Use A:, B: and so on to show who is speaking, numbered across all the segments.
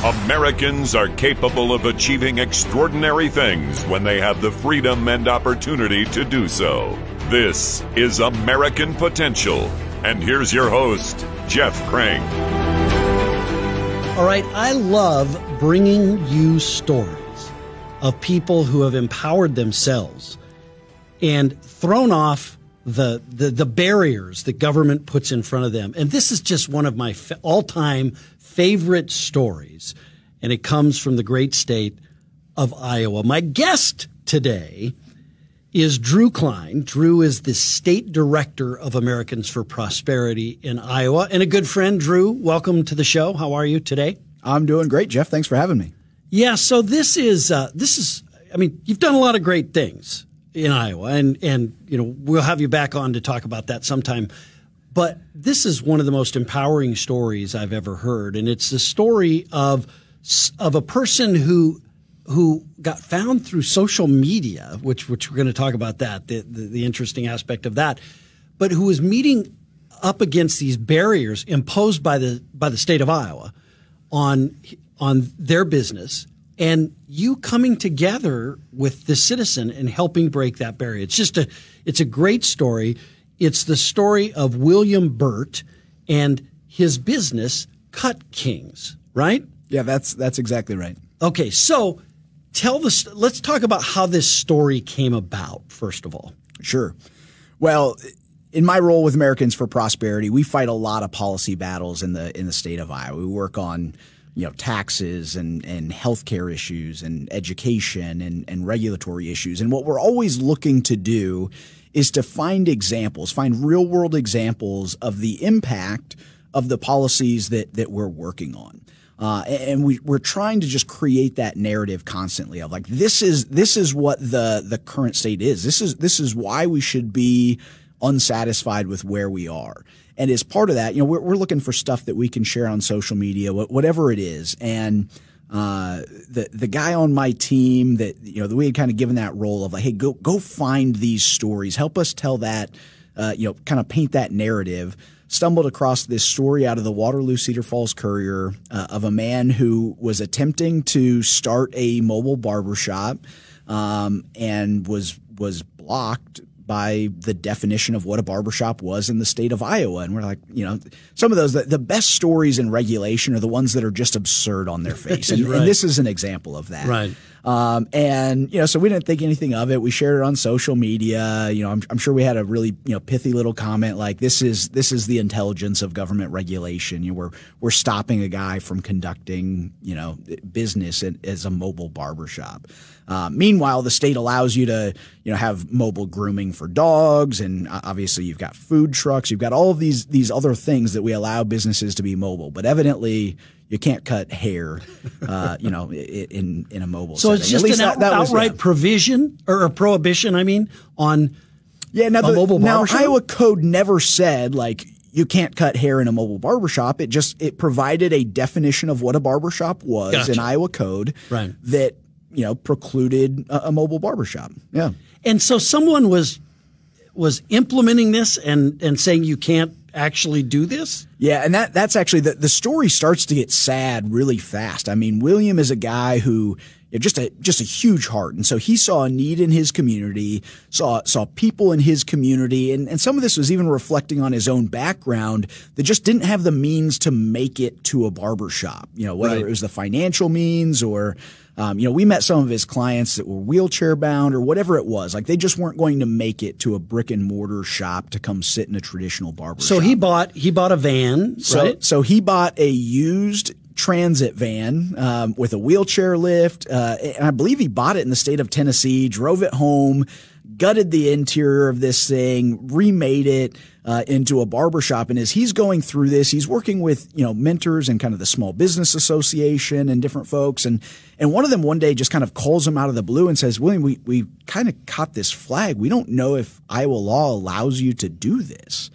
A: Americans are capable of achieving extraordinary things when they have the freedom and opportunity to do so. This is American Potential. And here's your host, Jeff Crank.
B: All right, I love bringing you stories of people who have empowered themselves and thrown off the barriers that government puts in front of them. And this is just one of my all-time favorite stories, and it comes from the great state of Iowa. My guest today is Drew Klein. Drew is the State Director of Americans for Prosperity in Iowa, and a good friend. Drew, welcome to the show. How are you today?
C: I'm doing great, Jeff. Thanks for having me.
B: Yeah, so this is I mean, you've done a lot of great things in Iowa, and you know, we'll have you back on to talk about that sometime. But this is one of the most empowering stories I've ever heard, and it's the story of a person who got found through social media, which we're going to talk about that, the interesting aspect of that, but who was meeting up against these barriers imposed by the state of Iowa on their business, and you coming together with the citizen and helping break that barrier. It's a great story. It's the story of William Burt and his business, Cut Kings, right?
C: Yeah, that's exactly right.
B: Okay, so let's talk about how this story came about, first of all.
C: Sure. Well, in my role with Americans for Prosperity, we fight a lot of policy battles in the state of Iowa. We work on taxes and healthcare issues and education and regulatory issues. And what we're always looking to do is to find real world examples of the impact of the policies that we're working on. And we're trying to just create that narrative constantly of like, this is what the current state is. This is why we should be unsatisfied with where we are. And as part of that, we're looking for stuff that we can share on social media, whatever it is. And the guy on my team that we had kind of given that role of like, hey, go find these stories, help us tell that, kind of paint that narrative. Stumbled across this story out of the Waterloo Cedar Falls Courier of a man who was attempting to start a mobile barbershop and was blocked by the definition of what a barbershop was in the state of Iowa. And we're like, some of those, the best stories in regulation are the ones that are just absurd on their face. And,
B: right.
C: And this is an example of that.
B: Right.
C: So we didn't think anything of it. We shared it on social media. I'm sure we had a really, pithy little comment like, this is the intelligence of government regulation. We're stopping a guy from conducting, business as a mobile barbershop. Meanwhile, the state allows you to, have mobile grooming for dogs. And obviously you've got food trucks. You've got all of these other things that we allow businesses to be mobile, but evidently you can't cut hair, in a mobile
B: So
C: setting.
B: it's just an outright provision or a prohibition, on a mobile barbershop?
C: Now, Iowa code never said like you can't cut hair in a mobile barbershop. It provided a definition of what a barbershop was
B: Gotcha.
C: in Iowa code
B: Right.
C: that precluded a mobile barbershop. Yeah.
B: And so someone was implementing this and saying you can't actually do this?
C: Yeah, and that's actually the story starts to get sad really fast. I mean, William is a guy who just a huge heart, and so he saw a need in his community, saw people in his community, and some of this was even reflecting on his own background that just didn't have the means to make it to a barbershop. Whether
B: Right.
C: it was the financial means or we met some of his clients that were wheelchair bound or whatever it was. Like they just weren't going to make it to a brick and mortar shop to come sit in a traditional barber shop.
B: So he bought a van, right?
C: So he bought a used transit van with a wheelchair lift, and I believe he bought it in the state of Tennessee, drove it home, gutted the interior of this thing, remade it into a barbershop. And as he's going through this, he's working with, mentors and kind of the Small Business Association and different folks. And one of them one day just kind of calls him out of the blue and says, William, we kind of caught this flag. We don't know if Iowa law allows you to do this.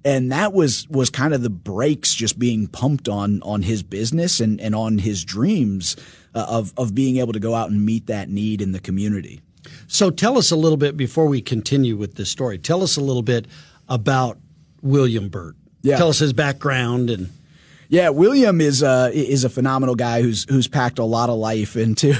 C: And that was kind of the brakes just being pumped on his business and on his dreams of being able to go out and meet that need in the community.
B: So tell us a little bit before we continue with this story. Tell us a little bit about William Burt.
C: Yeah.
B: Tell us his background and.
C: Yeah, William is a phenomenal guy who's packed a lot of life into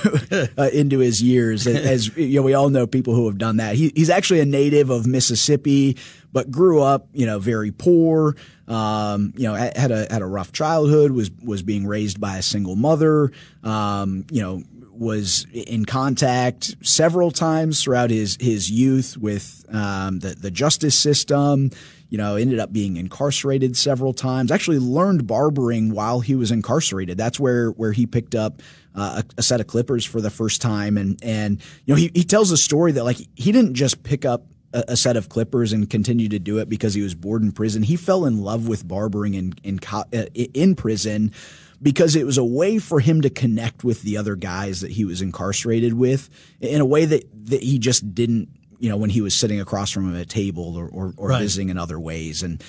C: into his years. As we all know, people who have done that. He's actually a native of Mississippi, but grew up very poor. Had a rough childhood. Was being raised by a single mother. Was in contact several times throughout his youth with the justice system. Ended up being incarcerated several times. Actually learned barbering while he was incarcerated. That's where he picked up a set of clippers for the first time. And he tells a story that he didn't just pick up a set of clippers and continue to do it because he was bored in prison. He fell in love with barbering in prison because it was a way for him to connect with the other guys that he was incarcerated with in a way that he just didn't when he was sitting across from him at a table or right. visiting in other ways, and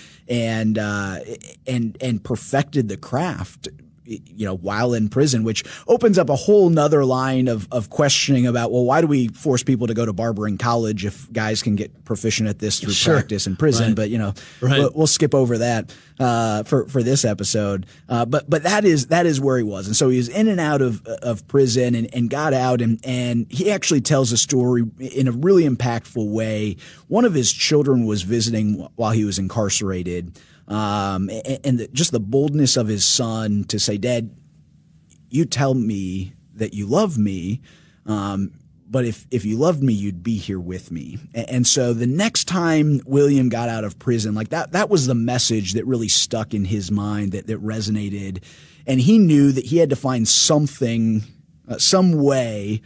C: perfected the craft, while in prison, which opens up a whole nother line of questioning about, well, why do we force people to go to barbering college if guys can get proficient at this through
B: sure.
C: practice in prison?
B: Right.
C: But
B: right.
C: we'll skip over that for this episode. But that is where he was, and so he was in and out of prison and got out, and he actually tells a story in a really impactful way. One of his children was visiting while he was incarcerated. Just the boldness of his son to say, "Dad, you tell me that you love me, but if you loved me, you'd be here with me." And so the next time William got out of prison, that was the message that really stuck in his mind, that resonated, and he knew that he had to find something, some way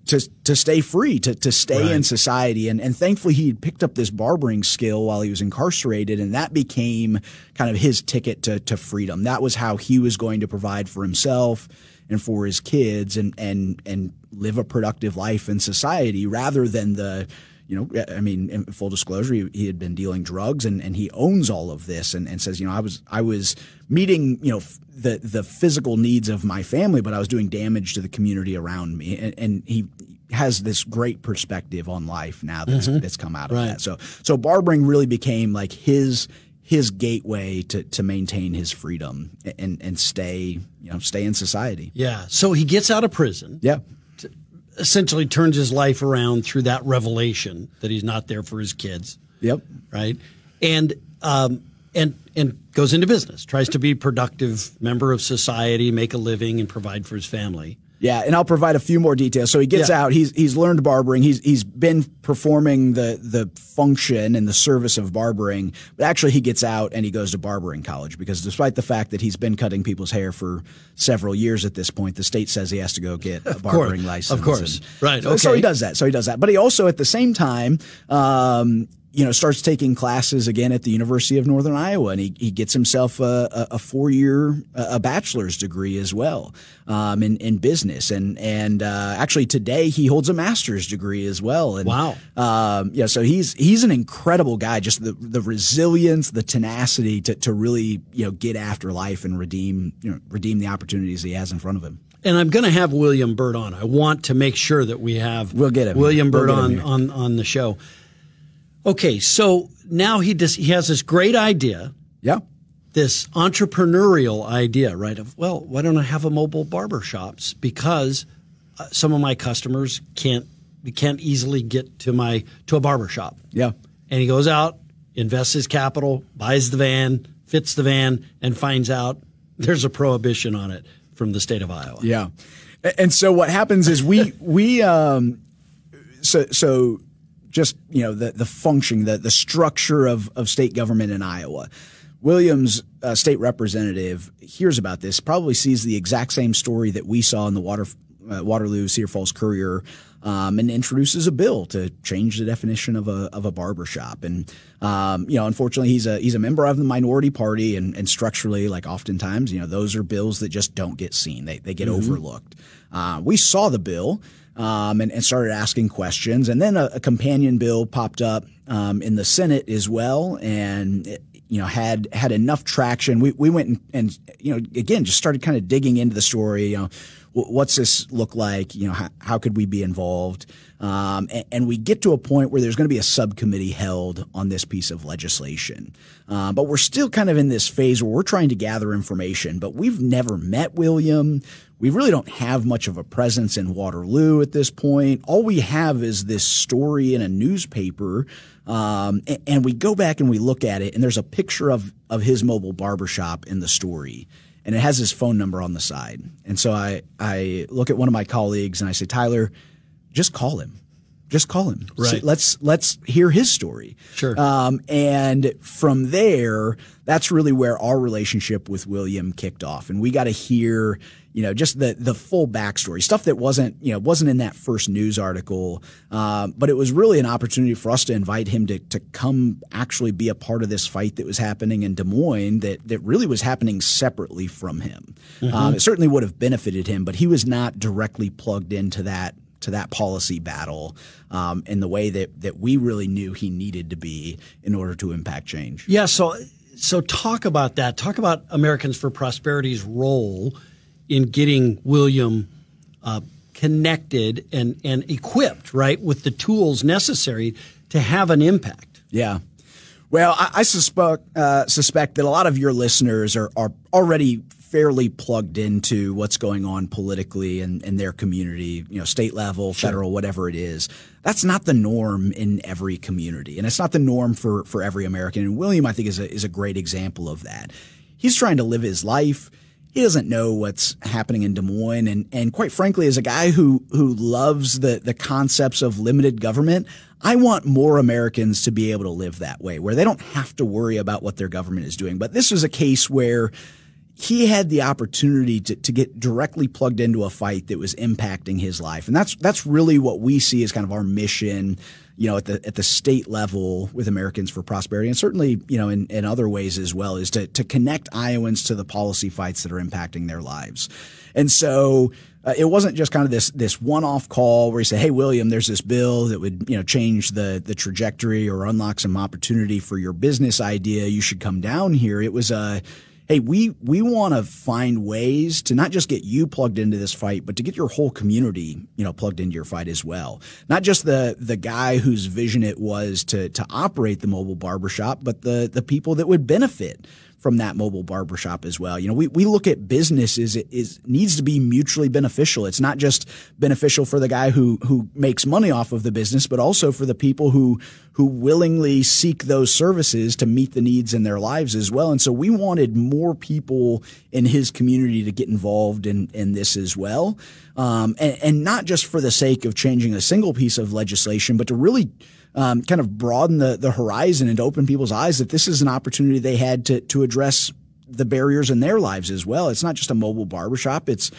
C: to stay free, to stay
B: right.
C: in society. And thankfully he had picked up this barbering skill while he was incarcerated, and that became kind of his ticket to freedom. That was how he was going to provide for himself and for his kids and live a productive life in society, rather than in full disclosure, he had been dealing drugs, and he owns all of this and says, I was meeting, the physical needs of my family, but I was doing damage to the community around me. And he has this great perspective on life now that's come out of
B: right.
C: that. So barbering really became his gateway to maintain his freedom and stay in society.
B: Yeah. So he gets out of prison.
C: Yeah.
B: Essentially turns his life around through that revelation that he's not there for his kids.
C: Yep.
B: Right. And goes into business, tries to be a productive member of society, make a living, and provide for his family.
C: Yeah, and I'll provide a few more details. So he gets out. He's learned barbering. He's been performing the function and the service of barbering, but actually he gets out and he goes to barbering college, because despite the fact that he's been cutting people's hair for several years at this point, the state says he has to go get a barbering license.
B: Of course, right. Okay.
C: So he does that. But he also, at the same time, starts taking classes again at the University of Northern Iowa, and he gets himself a 4-year bachelor's degree as well in business, and actually today he holds a master's degree as well. And,
B: wow.
C: So he's an incredible guy. Just the resilience, the tenacity to really get after life and redeem the opportunities he has in front of him.
B: And I'm going to have William Burt on. I want to make sure that we'll get him. William Burt on the show. Okay, so now he has this great idea.
C: Yeah.
B: This entrepreneurial idea, right? Of, well, why don't I have a mobile barbershops? Because some of my customers can't easily get to a barbershop.
C: Yeah. And
B: he goes out, invests his capital, buys the van, fits the van, and finds out there's a prohibition on it from the state of Iowa.
C: Yeah. And so what happens is just, the function, the structure of state government in Iowa. Williams, state representative, hears about this, probably sees the exact same story that we saw in the Waterloo Cedar Falls Courier, and introduces a bill to change the definition of a barbershop. And unfortunately, he's a member of the minority party, and structurally, oftentimes, those are bills that just don't get seen. They get overlooked. We saw the bill. And started asking questions. And then a companion bill popped up in the Senate as well, and had enough traction. We went and again just started kind of digging into the story. What's this look like? How could we be involved? And we get to a point where there's going to be a subcommittee held on this piece of legislation. But we're still kind of in this phase where we're trying to gather information, but we've never met William. We really don't have much of a presence in Waterloo at this point. All we have is this story in a newspaper. And we go back and we look at it, and there's a picture of his mobile barbershop in the story. And it has his phone number on the side. And so I look at one of my colleagues and I say, Tyler, just call him. Just call him.
B: Right.
C: So let's hear his story.
B: Sure.
C: And from there, that's really where our relationship with William kicked off. And we got to hear, just the full backstory, stuff that wasn't in that first news article. But it was really an opportunity for us to invite him to come actually be a part of this fight that was happening in Des Moines that really was happening separately from him. Mm-hmm. It certainly would have benefited him, but he was not directly plugged into that policy battle in the way that we really knew he needed to be in order to impact change.
B: Yeah, so talk about that. Talk about Americans for Prosperity's role in getting William connected and equipped, right, with the tools necessary to have an impact.
C: Yeah. Well, I suspect that a lot of your listeners are already fairly plugged into what's going on politically in their community, state level, federal, whatever it is. That's not the norm in every community, and it's not the norm for every American. And William, I think, is a great example of that. He's trying to live his life. He doesn't know what's happening in Des Moines, and quite frankly, as a guy who loves the concepts of limited government, I want more Americans to be able to live that way, where they don't have to worry about what their government is doing. But this was a case where he had the opportunity to get directly plugged into a fight that was impacting his life. And that's really what we see as kind of our mission, at the state level with Americans for Prosperity, and certainly, in other ways as well, is to connect Iowans to the policy fights that are impacting their lives. And so it wasn't just kind of this one-off call where you say, hey, William, there's this bill that would, change the trajectory or unlock some opportunity for your business idea. You should come down here. It was hey, we want to find ways to not just get you plugged into this fight, but to get your whole community, plugged into your fight as well. Not just the guy whose vision it was to operate the mobile barbershop, but the people that would benefit from that mobile barbershop as well. We look at business as it needs to be mutually beneficial. It's not just beneficial for the guy who makes money off of the business, but also for the people who willingly seek those services to meet the needs in their lives as well. And so we wanted more people in his community to get involved in this as well. And not just for the sake of changing a single piece of legislation, but to really kind of broaden the horizon and to open people's eyes that this is an opportunity they had to address the barriers in their lives as well. It's not just a mobile barbershop. It's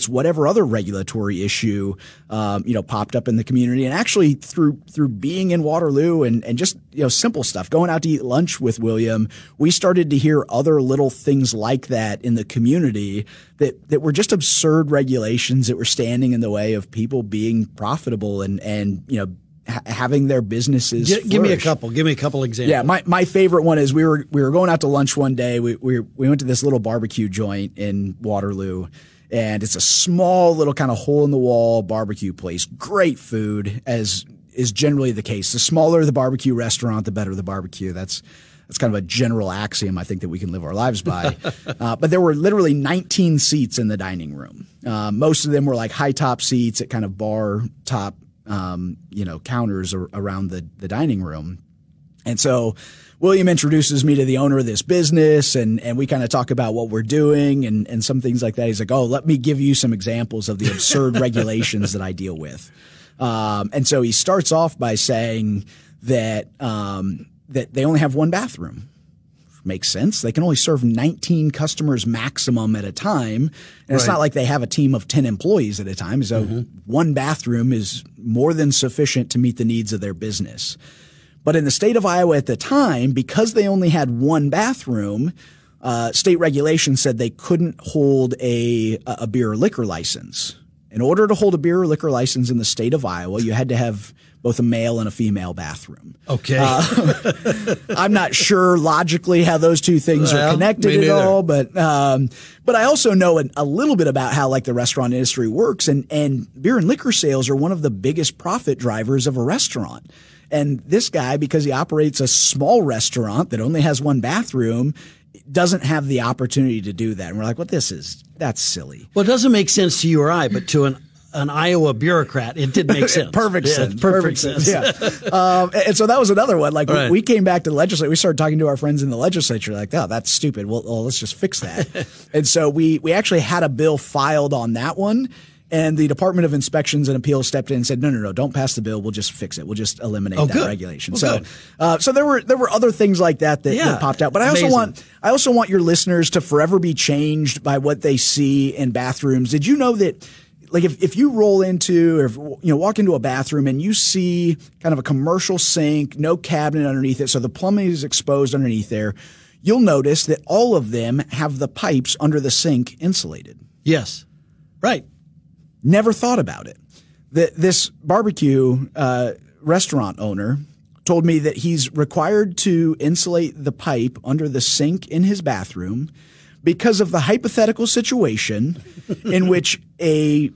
C: whatever other regulatory issue, popped up in the community. And actually through being in Waterloo and just, simple stuff, going out to eat lunch with William, we started to hear other little things like that in the community that were just absurd regulations that were standing in the way of people being profitable and having their businesses
B: Give me a couple examples.
C: Yeah, my favorite one is we were going out to lunch one day. We went to this little barbecue joint in Waterloo, and it's a small little kind of hole in the wall barbecue place. Great food, as is generally the case. The smaller the barbecue restaurant, the better the barbecue. That's kind of a general axiom I think that we can live our lives by. But there were literally 19 seats in the dining room. Most of them were like high top seats at kind of bar top counters around the dining room. And so William introduces me to the owner of this business, and we kind of talk about what we're doing and some things like that. He's like, oh, let me give you some examples of the absurd regulations that I deal with. And so he starts off by saying that they only have one bathroom. Makes sense. They can only serve 19 customers maximum at a time. And It's not like they have a team of 10 employees at a time. So one bathroom is more than sufficient to meet the needs of their business. But in the state of Iowa at the time, because they only had one bathroom, state regulation said they couldn't hold a beer or liquor license. in order to hold a beer or liquor license in the state of Iowa, you had to have both a male and a female bathroom.
B: Okay.
C: I'm not sure logically how those two things are connected at all, but I also know a little bit about how like the restaurant industry works, and beer and liquor sales are one of the biggest profit drivers of a restaurant. And this guy, because he operates a small restaurant that only has one bathroom, doesn't have the opportunity to do that. And we're like, well, that's silly.
B: Well, it doesn't make sense to you or I, but to an Iowa bureaucrat, it did make sense.
C: Perfect sense.
B: Perfect sense.
C: Yeah. And so that was another one. Like we came back to the legislature. We started talking to our friends in the legislature like, oh, that's stupid. Well, let's just fix that. And so we actually had a bill filed on that one. And the Department of Inspections and Appeals stepped in and said, no, don't pass the bill. We'll just fix it. We'll just eliminate that regulation.
B: Well,
C: so there were other things like that popped out. But I also want your listeners to forever be changed by what they see in bathrooms. Did you know that, like, if you roll into or walk into a bathroom and you see kind of a commercial sink, no cabinet underneath it, so the plumbing is exposed underneath there, you'll notice that all of them have the pipes under the sink insulated.
B: Yes. Right.
C: Never thought about it. This barbecue restaurant owner told me that he's required to insulate the pipe under the sink in his bathroom because of the hypothetical situation in which a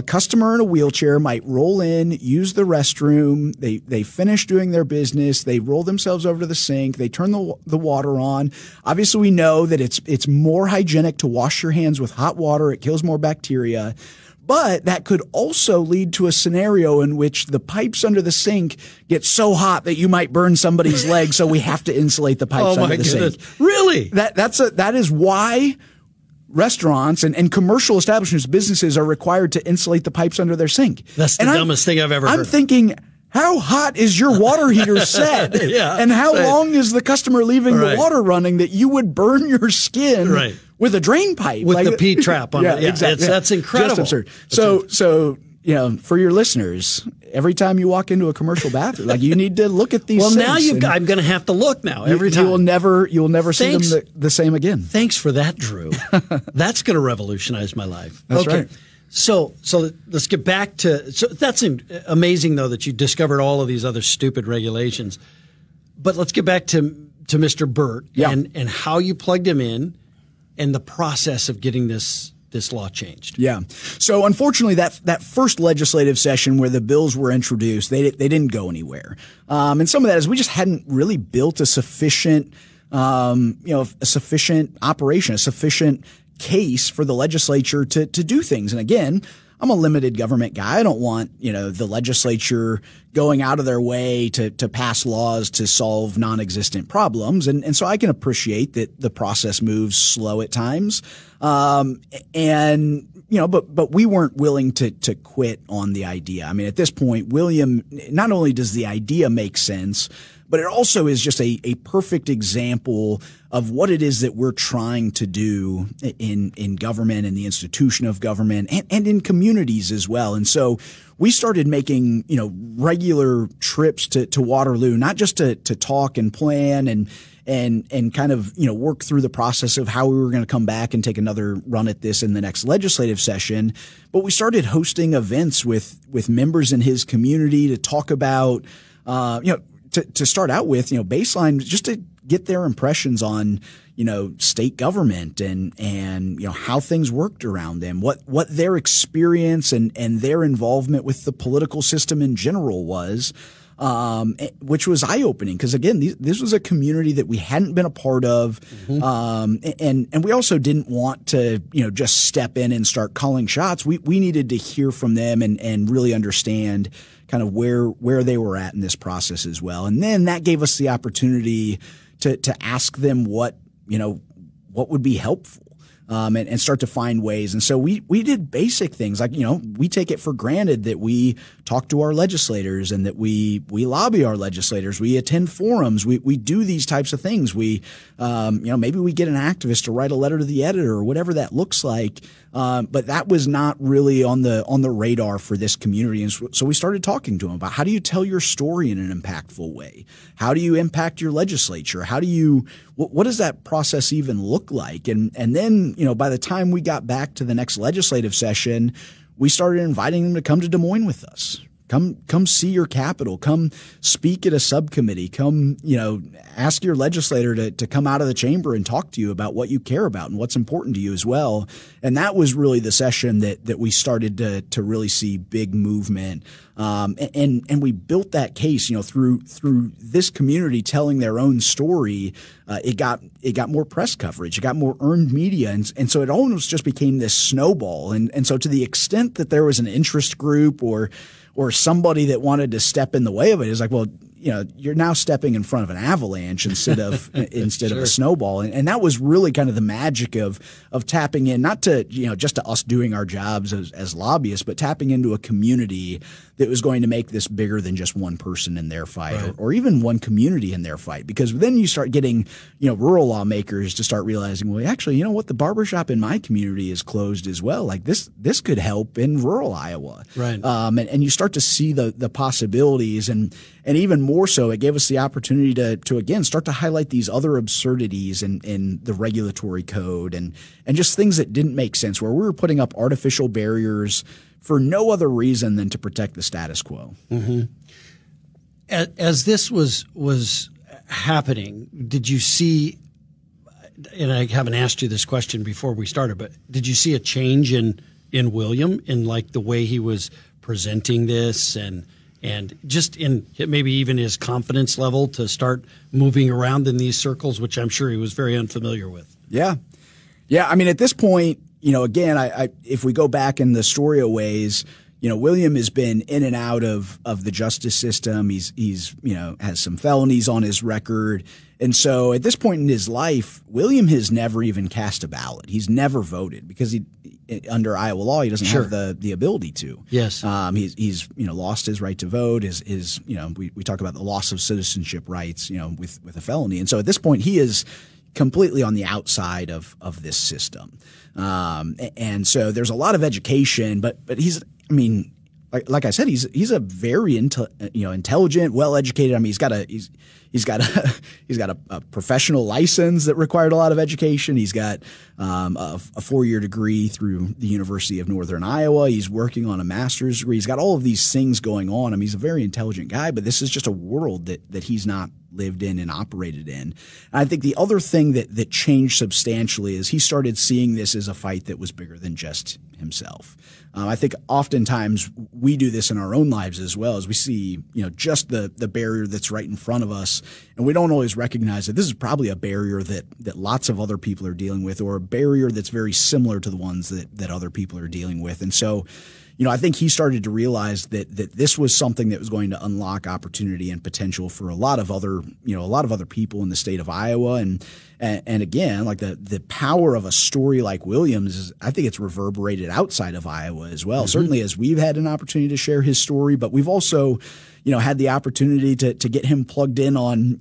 C: customer in a wheelchair might roll in, use the restroom, they finish doing their business, they roll themselves over to the sink, they turn the water on. Obviously, we know that it's more hygienic to wash your hands with hot water. It kills more bacteria. But that could also lead to a scenario in which the pipes under the sink get so hot that you might burn somebody's leg, so we have to insulate the pipes under the sink.
B: Really?
C: That is why restaurants and commercial establishments, businesses are required to insulate the pipes under their sink.
B: That's the dumbest thing I've ever heard.
C: I'm thinking, how hot is your water heater set? And how long is the customer leaving the water running that you would burn your skin with a drain pipe?
B: With the P-trap on it. Exactly. That's incredible.
C: Just absurd. So for your listeners, every time you walk into a commercial bathroom, like, you need to look at these
B: Well,
C: sinks.
B: now I'm going to have to look now every time.
C: You will never see them the same again.
B: Thanks for that, Drew. That's going to revolutionize my life.
C: That's right.
B: So let's get back to – so that's amazing, though, that you discovered all of these other stupid regulations. But let's get back to Mr. Burt and how you plugged him in and the process of getting this law changed. Yeah.
C: So unfortunately, that first legislative session where the bills were introduced, they didn't go anywhere. And some of that is we just hadn't really built a sufficient operation, a sufficient case for the legislature to do things. And again, I'm a limited government guy. I don't want, the legislature going out of their way to pass laws to solve non-existent problems. And so I can appreciate that the process moves slow at times. But we weren't willing to quit on the idea. I mean, at this point, William, not only does the idea make sense, but it also is just a perfect example of what it is that we're trying to do in government and the institution of government and in communities as well. And so we started making, regular trips to Waterloo, not just to talk and plan and kind of, work through the process of how we were going to come back and take another run at this in the next legislative session. But we started hosting events with members in his community to talk about, to start out with, baseline, just to get their impressions on, state government and how things worked around them, what their experience and their involvement with the political system in general was, which was eye-opening because, again, this was a community that we hadn't been a part of. And we also didn't want to, just step in and start calling shots. We needed to hear from them and really understand kind of where they were at in this process as well. And then that gave us the opportunity to ask them what would be helpful. And start to find ways. And so we did basic things like, we take it for granted that we talk to our legislators and that we lobby our legislators. We attend forums. We do these types of things. We, maybe we get an activist to write a letter to the editor or whatever that looks like. But that was not really on the radar for this community. And so we started talking to them about how do you tell your story in an impactful way? How do you impact your legislature? What does that process even look like? And then, by the time we got back to the next legislative session, we started inviting them to come to Des Moines with us. Come see your capital. Come speak at a subcommittee. Come, ask your legislator to come out of the chamber and talk to you about what you care about and what's important to you as well. And that was really the session that we started to really see big movement. And we built that case, through this community telling their own story. It got more press coverage. It got more earned media. And so it almost just became this snowball. And so to the extent that there was an interest group or somebody that wanted to step in the way of it, is like, well, you're now stepping in front of an avalanche instead of instead of a snowball. And that was really kind of the magic of tapping in, not to, just to us doing our jobs as lobbyists, but tapping into a community that was going to make this bigger than just one person in their fight, right, or even one community in their fight. Because then you start getting, rural lawmakers to start realizing, well, actually, the barbershop in my community is closed as well. Like this could help in rural Iowa. Right. And you start to see the possibilities, and even more so, it gave us the opportunity to again start to highlight these other absurdities in the regulatory code and just things that didn't make sense, where we were putting up artificial barriers for no other reason than to protect the status quo.
B: Mm-hmm. As this was happening, did you see, and I haven't asked you this question before we started, but did you see a change in William, in like the way he was presenting this and just in maybe even his confidence level to start moving around in these circles, which I'm sure he was very unfamiliar with?
C: Yeah. I mean, at this point, again, I if we go back in the story of ways, William has been in and out of the justice system. He's has some felonies on his record. And so at this point in his life, William has never even cast a ballot. He's never voted because under Iowa law, he doesn't have the ability to. Yes. He's lost his right to vote. We talk about the loss of citizenship rights, with a felony. And so at this point, he is completely on the outside of this system. And so there's a lot of education, but he's, like I said, he's a very intelligent, well-educated. He's got a professional license that required a lot of education. He's got a 4-year degree through the University of Northern Iowa. He's working on a master's degree. He's got all of these things going on. He's a very intelligent guy, but this is just a world that he's not lived in and operated in. And I think the other thing that changed substantially is he started seeing this as a fight that was bigger than just himself. I think oftentimes we do this in our own lives as well, as we see, just the barrier that's right in front of us. And we don't always recognize that this is probably a barrier that lots of other people are dealing with, or a barrier that's very similar to the ones that other people are dealing with. And so, I think he started to realize that this was something that was going to unlock opportunity and potential for a lot of other people in the state of Iowa. And again, like the power of a story like Williams is, I think it's reverberated outside of Iowa as well. Mm-hmm. Certainly as we've had an opportunity to share his story, but we've also, had the opportunity to get him plugged in on,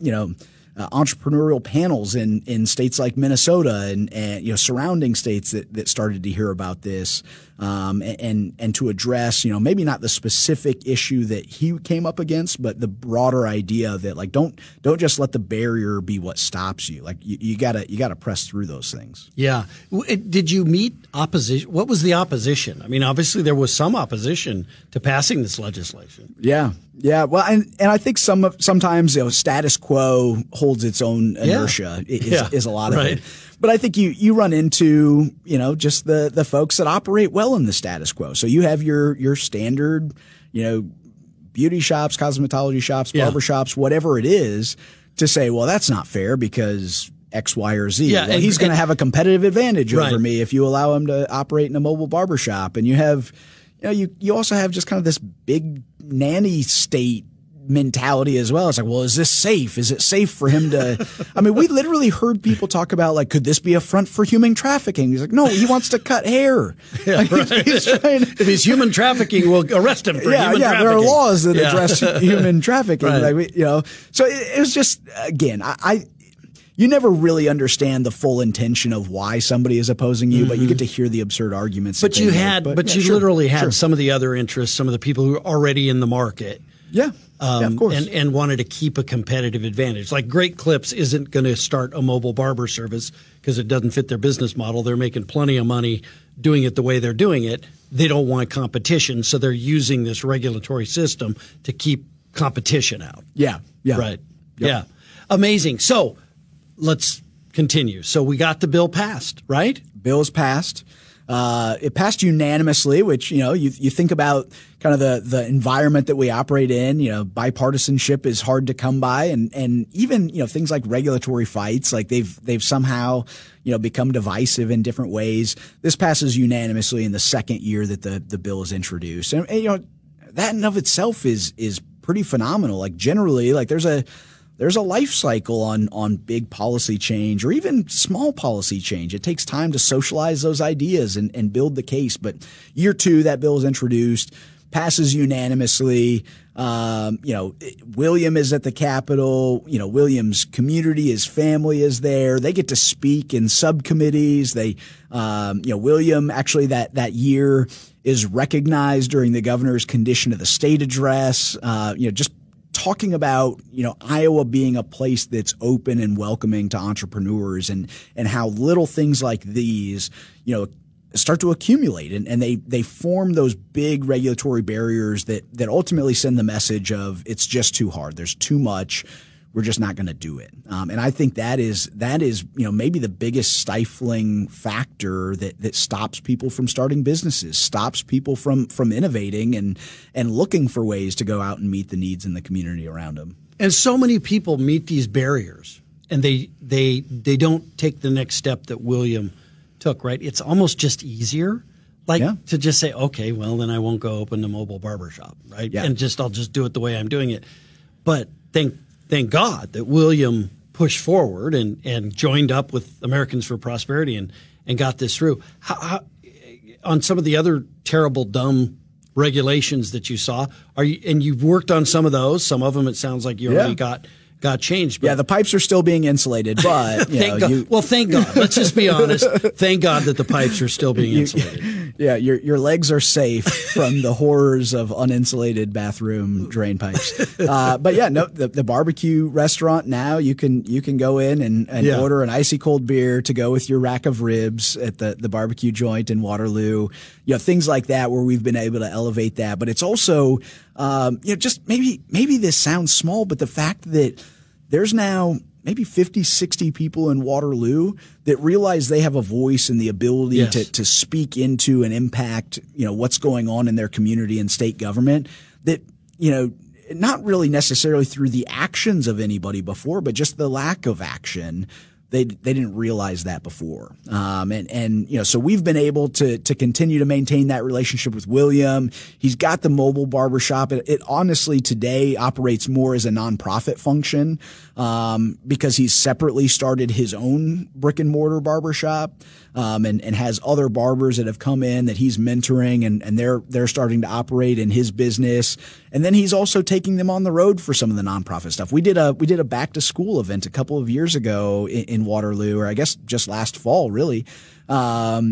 C: entrepreneurial panels in states like Minnesota and surrounding states that started to hear about this, and to address, maybe not the specific issue that he came up against, but the broader idea that like don't just let the barrier be what stops you. Like you gotta press through those things. Yeah.
B: Did you meet opposition? What was the opposition? Obviously there was some opposition to passing this legislation.
C: Yeah. Well, and I think sometimes status quo holds its own inertia. Is a lot of it. But I think you run into just the folks that operate well in the status quo. So you have your standard beauty shops, cosmetology shops, barbershops, whatever it is, to say, well, that's not fair because X, Y, or Z. Yeah, well, he's going to have a competitive advantage over me if you allow him to operate in a mobile barbershop. And you have you also have just kind of this big nanny state mentality as well. It's like, well, is this safe? Is it safe for him to? We literally heard people talk about like, could this be a front for human trafficking? He's like, no, he wants to cut hair. Yeah,
B: he's trying if he's human trafficking, we'll arrest him for human trafficking.
C: There are laws that address human trafficking. Right. So it was just, again, you never really understand the full intention of why somebody is opposing you, but you get to hear the absurd arguments.
B: But you literally had some of the other interests, some of the people who are already in the market.
C: Yeah. Of course.
B: And wanted to keep a competitive advantage. Like Great Clips isn't going to start a mobile barber service because it doesn't fit their business model. They're making plenty of money doing it the way they're doing it. They don't want competition, so they're using this regulatory system to keep competition out.
C: Yeah. Yeah.
B: Right.
C: Yep.
B: Yeah. Amazing. So let's continue. So we got the bill passed, right?
C: Bill's passed. It passed unanimously, which, you think about kind of the environment that we operate in, bipartisanship is hard to come by. And even, things like regulatory fights, like they've somehow, become divisive in different ways. This passes unanimously in the second year that the bill is introduced. And that in of itself is pretty phenomenal. Like generally, like there's a life cycle on big policy change or even small policy change. It takes time to socialize those ideas and build the case. But year two, that bill is introduced, passes unanimously. William is at the Capitol. William's community, his family is there. They get to speak in subcommittees. William actually that year is recognized during the governor's condition of the state address. Just talking about, Iowa being a place that's open and welcoming to entrepreneurs and how little things like these, start to accumulate and they form those big regulatory barriers that ultimately send the message of it's just too hard. There's too much. We're just not going to do it. And I think that is maybe the biggest stifling factor that stops people from starting businesses, stops people from innovating and looking for ways to go out and meet the needs in the community around them. And
B: so many people meet these barriers and they don't take the next step that William took, right? It's almost just easier. To just say, okay, well, then I won't go open a mobile barbershop, right?
C: Yeah.
B: And I'll just do it the way I'm doing it. But thank God that William pushed forward and joined up with Americans for Prosperity and got this through. How, on some of the other terrible, dumb regulations that you saw, and you've worked on some of those. Some of them, it sounds like you already got changed. But
C: the pipes are still being insulated, but
B: thank God. Let's just be honest. Thank God that the pipes are still being insulated.
C: Your legs are safe from the horrors of uninsulated bathroom drain pipes. The barbecue restaurant now you can go in and order an icy cold beer to go with your rack of ribs at the barbecue joint in Waterloo. Things like that where we've been able to elevate that. But it's also just maybe this sounds small, but the fact that there's now maybe 50, 60 people in Waterloo that realize they have a voice and the ability to speak into and impact, what's going on in their community and state government that, not really necessarily through the actions of anybody before, but just the lack of action. They didn't realize that before. So we've been able to continue to maintain that relationship with William. He's got the mobile barbershop. It honestly today operates more as a nonprofit function, because he's separately started his own brick and mortar barbershop, and has other barbers that have come in that he's mentoring and they're starting to operate in his business. And then he's also taking them on the road for some of the nonprofit stuff. We did a back to school event a couple of years ago in Waterloo, or I guess just last fall, really. As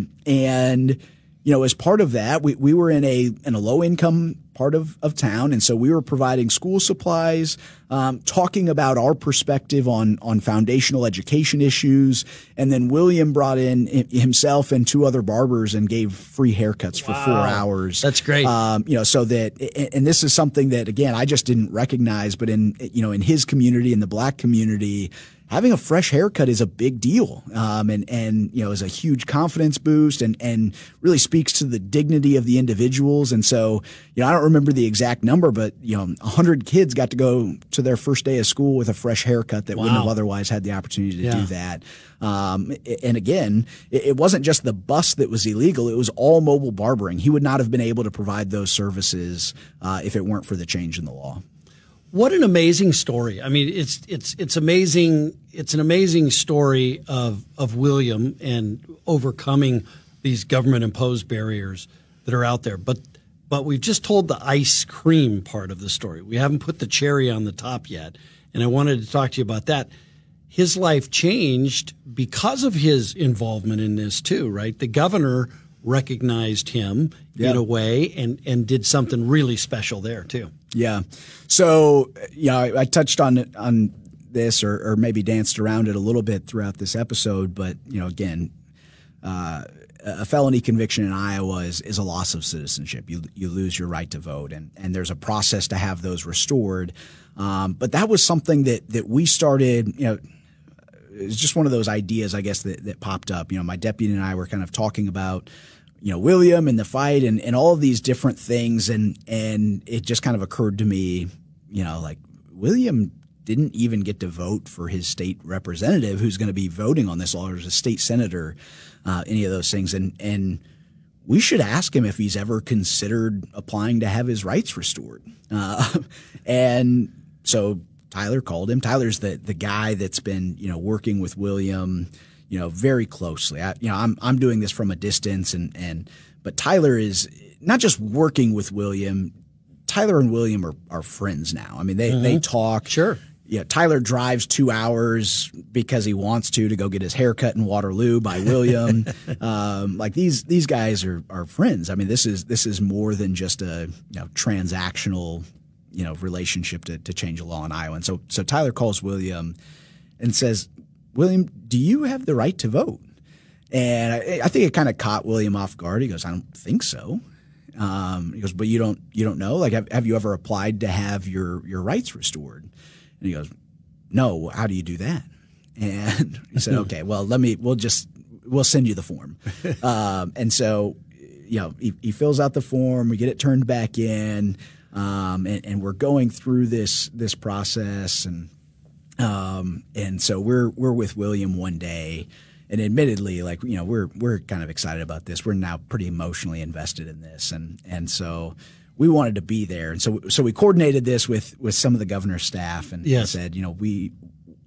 C: part of that, we were in a low income part of town. And so we were providing school supplies, talking about our perspective on foundational education issues. And then William brought in himself and two other barbers and gave free haircuts for 4 hours.
B: That's great.
C: So that, and this is something that, again, I just didn't recognize, but in his community, in the Black community, having a fresh haircut is a big deal, and is a huge confidence boost and really speaks to the dignity of the individuals. And so, I don't remember the exact number, but 100 kids got to go to their first day of school with a fresh haircut that wouldn't have otherwise had the opportunity to do that. And again, it wasn't just the bus that was illegal; it was all mobile barbering. He would not have been able to provide those services if it weren't for the change in the law.
B: What an amazing story. I mean, it's amazing. It's an amazing story of William and overcoming these government imposed barriers that are out there. But we've just told the ice cream part of the story. We haven't put the cherry on the top yet. And I wanted to talk to you about that. His life changed because of his involvement in this too, right? The governor recognized him in a way and did something really special there too. Yeah.
C: So, I touched on this or maybe danced around it a little bit throughout this episode, but, again, a felony conviction in Iowa is a loss of citizenship. You lose your right to vote, and there's a process to have those restored. But that was something that we started, it's just one of those ideas, I guess, that popped up. My deputy and I were kind of talking about, William and the fight and all of these different things. And it just kind of occurred to me, like William didn't even get to vote for his state representative who's going to be voting on this law, or as a state senator, any of those things. And we should ask him if he's ever considered applying to have his rights restored. And so Tyler called him. Tyler's the guy that's been, working with William, very closely. I'm doing this from a distance, but Tyler is not just working with William. Tyler and William are friends now. I mean, they talk.
B: Sure.
C: Yeah, Tyler drives 2 hours because he wants to go get his hair cut in Waterloo by William. Like these guys are friends. I mean, this is more than just a transactional relationship to change a law in Iowa. And so Tyler calls William and says, "William, do you have the right to vote?" And I think it kind of caught William off guard. He goes, "I don't think so." He goes, "But you don't know? Like, have you ever applied to have your rights restored?" And he goes, "No, how do you do that?" And he said, "Okay, well, we'll send you the form." And so, he fills out the form, we get it turned back in, and we're going through this process. And so we're with William one day, and admittedly, like, we're kind of excited about this. We're now pretty emotionally invested in this. And so we wanted to be there. And so we coordinated this with some of the governor's staff and said,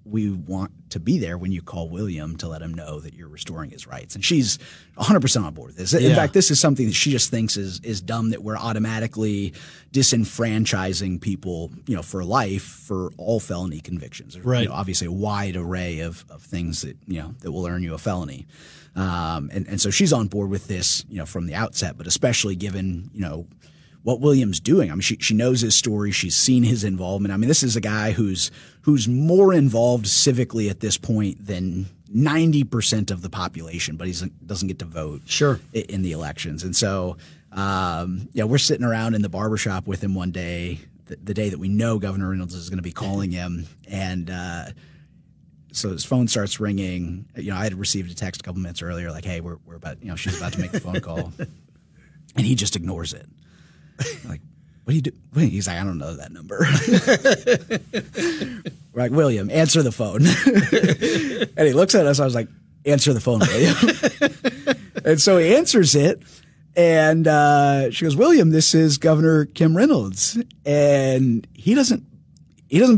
C: we want to be there when you call William to let him know that you're restoring his rights. And she's 100% on board with this. In fact, this is something that she just thinks is dumb, that we're automatically disenfranchising people, for life for all felony convictions.
B: Right.
C: Obviously a wide array of things that, that will earn you a felony. And so she's on board with this, from the outset, but especially given, what William's doing. I mean, she knows his story. She's seen his involvement. I mean, this is a guy who's more involved civically at this point than 90% of the population, but he doesn't get to vote in the elections. And so, we're sitting around in the barbershop with him one day, the day that we know Governor Reynolds is going to be calling him. And so his phone starts ringing. I had received a text a couple minutes earlier, like, "Hey, we're about, she's about to make the phone call." And he just ignores it. Like, "What do you do?" He's like, "I don't know that number." We're like, "William, answer the phone." And he looks at us. I was like, "Answer the phone, William." And so he answers it. And she goes, "William, this is Governor Kim Reynolds." And he doesn't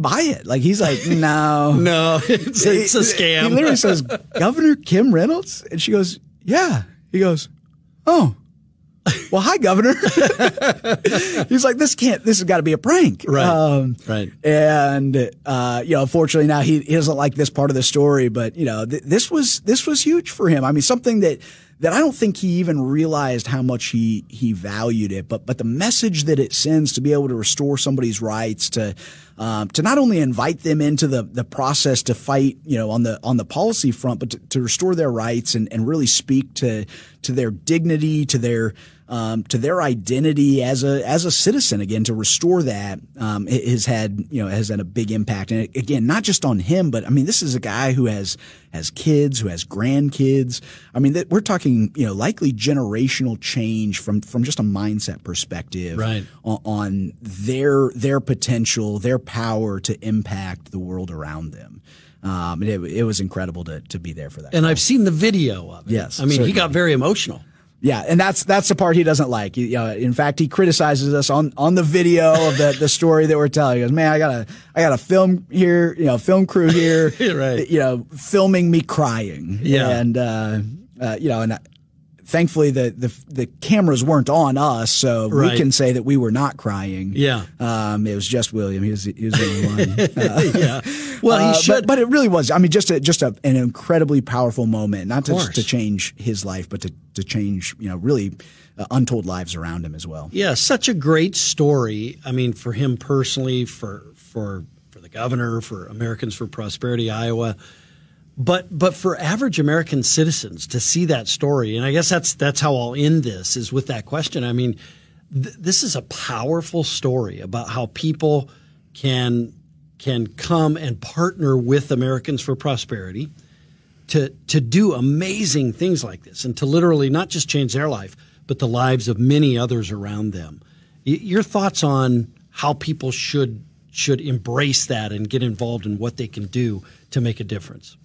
C: buy it. Like, he's like, "No,
B: it's a scam."
C: He literally says, "Governor Kim Reynolds?" And she goes, "Yeah." He goes, "Oh. Well, hi, Governor." He's like, this has got to be a prank.
B: Right. Right.
C: And, unfortunately now he doesn't like this part of the story, but, this was huge for him. I mean, something that I don't think he even realized how much he valued it, but the message that it sends to be able to restore somebody's rights, to not only invite them into the process to fight, on the policy front, but to restore their rights and really speak to their dignity, to their identity as a citizen, again, to restore that, has had a big impact. And again, not just on him, but I mean, this is a guy who has kids, who has grandkids. I mean, we're talking, likely generational change from just a mindset perspective,
B: right,
C: on their potential, their power to impact the world around them. And it was incredible to be there for that.
B: And I've seen the video of it.
C: Yes.
B: I mean,
C: certainly.
B: He got very emotional.
C: Yeah, and that's the part he doesn't like. In fact, he criticizes us on the video of the story that we're telling. He goes, "Man, I got a film here, film crew here,
B: right,
C: filming me crying."
B: Yeah,
C: and thankfully the cameras weren't on us, so we can say that we were not crying.
B: Yeah,
C: it was just William. He was the only one.
B: Yeah. Well, he should,
C: but it really was. I mean, just an incredibly powerful moment, not just to change his life, but to change, really untold lives around him as well.
B: Yeah, such a great story. I mean, for him personally, for the governor, for Americans for Prosperity Iowa. But for average American citizens to see that story, and I guess that's how I'll end this, is with that question. I mean, this is a powerful story about how people can come and partner with Americans for Prosperity to do amazing things like this, and to literally not just change their life, but the lives of many others around them. Your thoughts on how people should embrace that and get involved in what they can do to make a difference?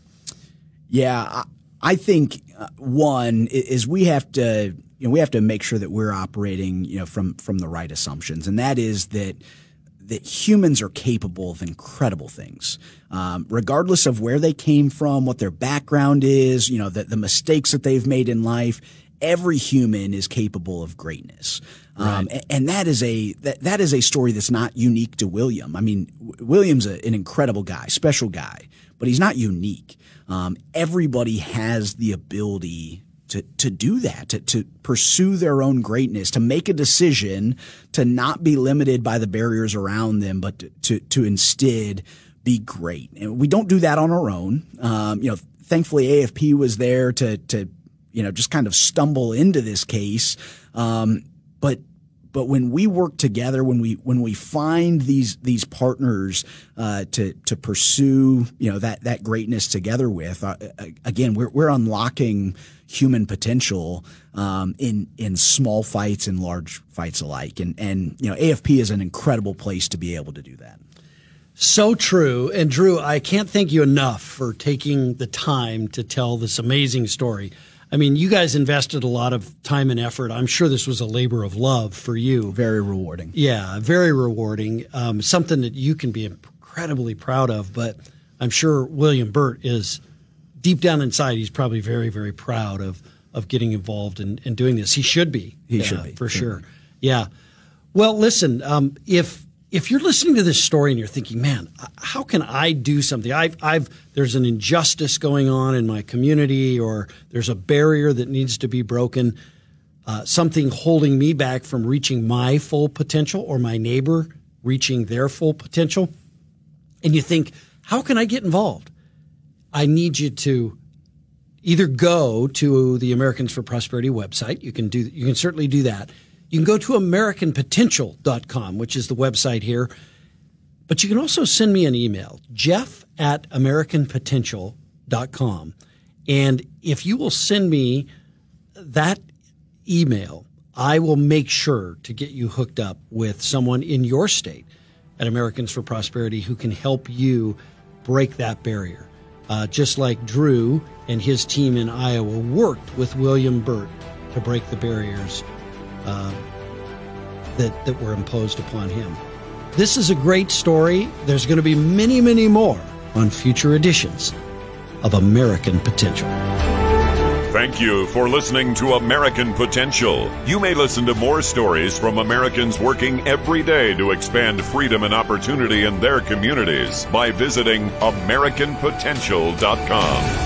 C: Yeah, I think one is we have to make sure that we're operating from the right assumptions, and that is that humans are capable of incredible things, regardless of where they came from, what their background is, the mistakes that they've made in life. Every human is capable of greatness. Right. And that is a story that's not unique to William. I mean, William's an incredible guy, special guy, but he's not unique. Everybody has the ability to do that, to pursue their own greatness, to make a decision, to not be limited by the barriers around them, but to instead be great. And we don't do that on our own. Thankfully AFP was there to just kind of stumble into this case. But when we work together, when we find these partners to pursue that greatness together with, again we're unlocking human potential in small fights and large fights alike, and AFP is an incredible place to be able to do that.
B: So true. And Drew, I can't thank you enough for taking the time to tell this amazing story. I mean, you guys invested a lot of time and effort. I'm sure this was a labor of love for you.
C: Very rewarding.
B: Yeah, very rewarding. Something that you can be incredibly proud of. But I'm sure William Burt is, deep down inside, he's probably very, very proud of getting involved in doing this. He should be.
C: He should be.
B: For sure. Yeah. Well, listen, if you're listening to this story and you're thinking, man, how can I do something? There's an injustice going on in my community, or there's a barrier that needs to be broken, something holding me back from reaching my full potential, or my neighbor reaching their full potential. And you think, how can I get involved? I need you to either go to the Americans for Prosperity website. You can certainly do that. You can go to AmericanPotential.com, which is the website here. But you can also send me an email, jeff@AmericanPotential.com. And if you will send me that email, I will make sure to get you hooked up with someone in your state at Americans for Prosperity who can help you break that barrier. Just like Drew and his team in Iowa worked with William Burt to break the barriers that were imposed upon him. This is a great story. There's going to be many, many more on future editions of American Potential.
A: Thank you for listening to American Potential. You may listen to more stories from Americans working every day to expand freedom and opportunity in their communities by visiting AmericanPotential.com.